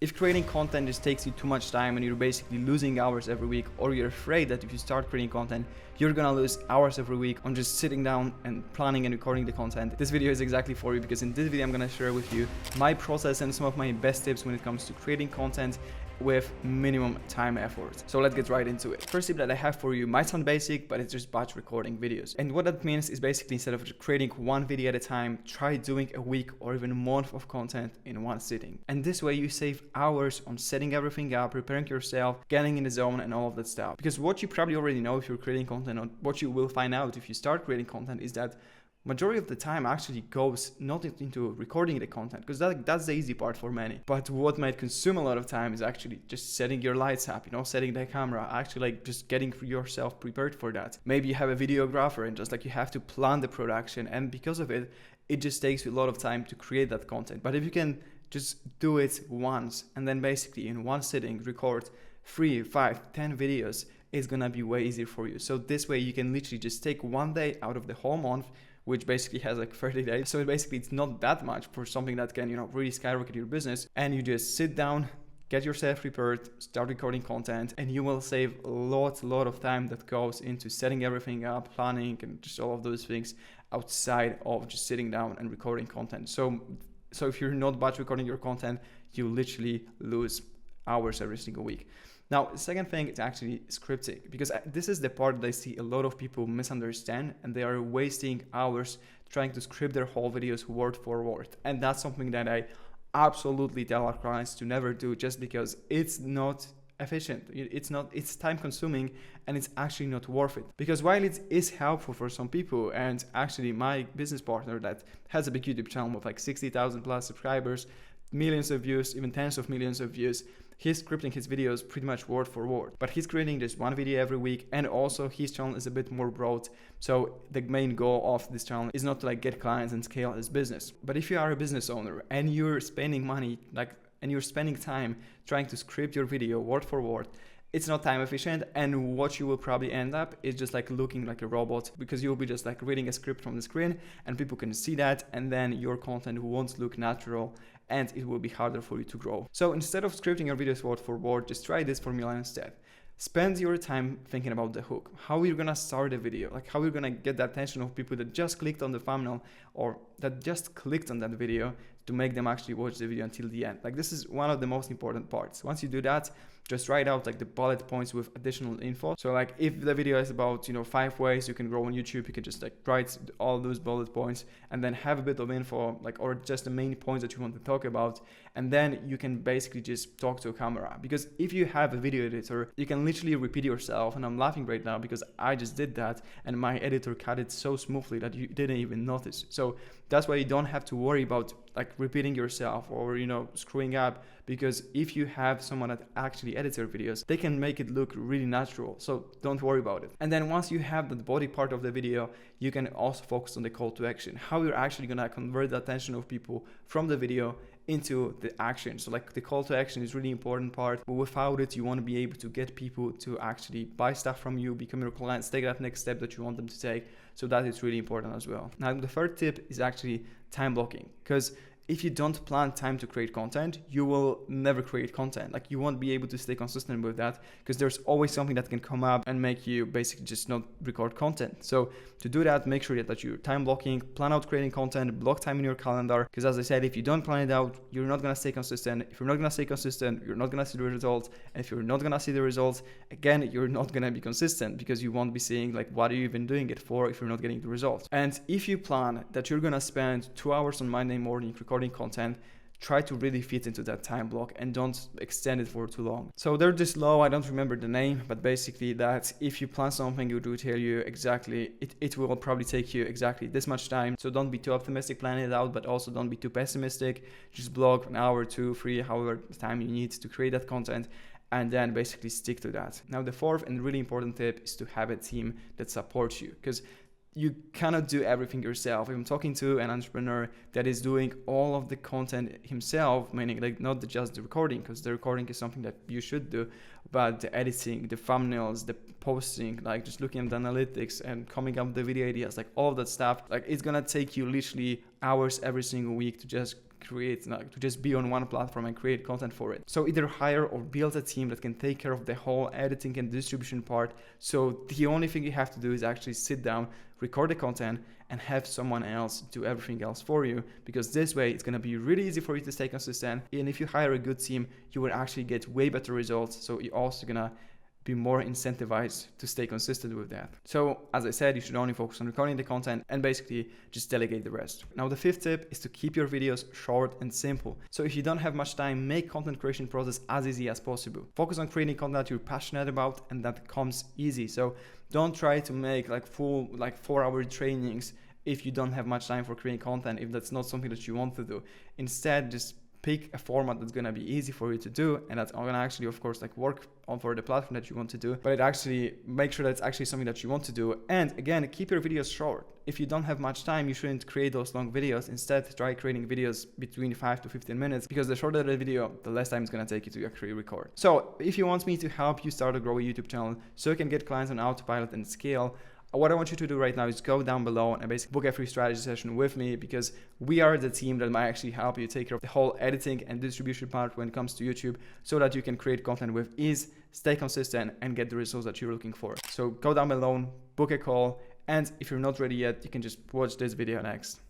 If creating content just takes you too much time and you're basically losing hours every week, or you're afraid that if you start creating content, you're gonna lose hours every week on just sitting down and planning and recording the content, this video is exactly for you, because in this video I'm gonna share with you my process and some of my best tips when it comes to creating content with minimum time effort. So let's get right into it. First tip that I have for you might sound basic, but it's just batch recording videos. And what that means is basically, instead of creating one video at a time, try doing a week or even a month of content in one sitting. And this way you save hours on setting everything up, preparing yourself, getting in the zone and all of that stuff. Because what you probably already know if you're creating content, or what you will find out if you start creating content, is that majority of the time actually goes not into recording the content, because that's the easy part for many. But what might consume a lot of time is actually just setting your lights up, setting the camera, actually just getting yourself prepared for that. Maybe you have a videographer and just you have to plan the production, and because of it, it just takes you a lot of time to create that content. But if you can just do it once and then basically in one sitting record 3, 5, 10 videos, it's gonna be way easier for you. So this way you can literally just take one day out of the whole month, which basically has 30 days. So basically it's not that much for something that can, really skyrocket your business. And you just sit down, get yourself prepared, start recording content, and you will save a lot of time that goes into setting everything up, planning, and just all of those things outside of just sitting down and recording content. So if you're not batch recording your content, you literally lose hours every single week. Now, the second thing is actually scripting, because this is the part that I see a lot of people misunderstand, and they are wasting hours trying to script their whole videos word for word. And that's something that I absolutely tell our clients to never do, just because it's not efficient. It's time consuming, and it's actually not worth it. Because while it is helpful for some people, and actually my business partner that has a big YouTube channel with 60,000 plus subscribers, millions of views, even tens of millions of views, he's scripting his videos pretty much word for word, but he's creating just one video every week. And also his channel is a bit more broad, so the main goal of this channel is not to get clients and scale his business. But if you are a business owner and you're spending money and you're spending time trying to script your video word for word, it's not time efficient, and what you will probably end up is just looking like a robot, because you'll be just reading a script from the screen and people can see that, and then your content won't look natural and it will be harder for you to grow. So instead of scripting your videos word for word, just try this formula instead. Spend your time thinking about the hook, how you're gonna start a video, how you're gonna get the attention of people that just clicked on the thumbnail or that just clicked on that video, to make them actually watch the video until the end. This is one of the most important parts. Once you do that, just write out the bullet points with additional info. So if the video is about 5 ways you can grow on YouTube, you can just write all those bullet points and then have a bit of info, or just the main points that you want to talk about, and then you can basically just talk to a camera. Because if you have a video editor, you can literally repeat yourself, and I'm laughing right now because I just did that and my editor cut it so smoothly that you didn't even notice. So that's why you don't have to worry about repeating yourself or screwing up, because if you have someone that actually edits your videos, they can make it look really natural. So don't worry about it. And then once you have the body part of the video, you can also focus on the call to action, how you're actually gonna convert the attention of people from the video into the action. So the call to action is really important part, but without it, you want to be able to get people to actually buy stuff from you, become your clients, take that next step that you want them to take. So that is really important as well. Now, the third tip is actually time blocking, because if you don't plan time to create content, you will never create content. You won't be able to stay consistent with that, because there's always something that can come up and make you basically just not record content. So to do that, make sure that you're time blocking, plan out creating content, block time in your calendar. Because as I said, if you don't plan it out, you're not gonna stay consistent. If you're not gonna stay consistent, you're not gonna see the results. And if you're not gonna see the results, again, you're not gonna be consistent, because you won't be seeing what are you even doing it for if you're not getting the results. And if you plan that you're gonna spend 2 hours on Monday morning recording content, try to really fit into that time block and don't extend it for too long. So there's this law, I don't remember the name, but basically that if you plan something, it will tell you exactly, it will probably take you exactly this much time. So don't be too optimistic planning it out, but also don't be too pessimistic. Just block an hour, 2, 3, however time you need to create that content, and then basically stick to that. Now, the fourth and really important tip is to have a team that supports you, because you cannot do everything yourself. If I'm talking to an entrepreneur that is doing all of the content himself, meaning not just the recording, because the recording is something that you should do, but the editing, the thumbnails, the posting, just looking at the analytics and coming up with the video ideas, all of that stuff, it's gonna take you literally hours every single week to just create, like, to just be on one platform and create content for it. So either hire or build a team that can take care of the whole editing and distribution part. So the only thing you have to do is actually sit down, record the content, and have someone else do everything else for you, because this way it's going to be really easy for you to stay consistent. And if you hire a good team, you will actually get way better results. So you're also going to be more incentivized to stay consistent with that. So as I said, you should only focus on recording the content and basically just delegate the rest. Now the fifth tip is to keep your videos short and simple. So if you don't have much time, make content creation process as easy as possible. Focus on creating content that you're passionate about and that comes easy. So don't try to make like full 4-hour trainings if you don't have much time for creating content, if that's not something that you want to do. Instead, just pick a format that's going to be easy for you to do, and that's going to actually, of course, like work on for the platform that you want to do, but it actually make sure that it's actually something that you want to do. And again, keep your videos short. If you don't have much time, you shouldn't create those long videos. Instead, try creating videos between 5 to 15 minutes, because the shorter the video, the less time it's going to take you to actually record. So if you want me to help you start or grow a YouTube channel so you can get clients on autopilot and scale, what I want you to do right now is go down below and basically book a free strategy session with me, because we are the team that might actually help you take care of the whole editing and distribution part when it comes to YouTube, so that you can create content with ease, stay consistent, and get the results that you're looking for. So go down below, book a call, and if you're not ready yet, you can just watch this video next.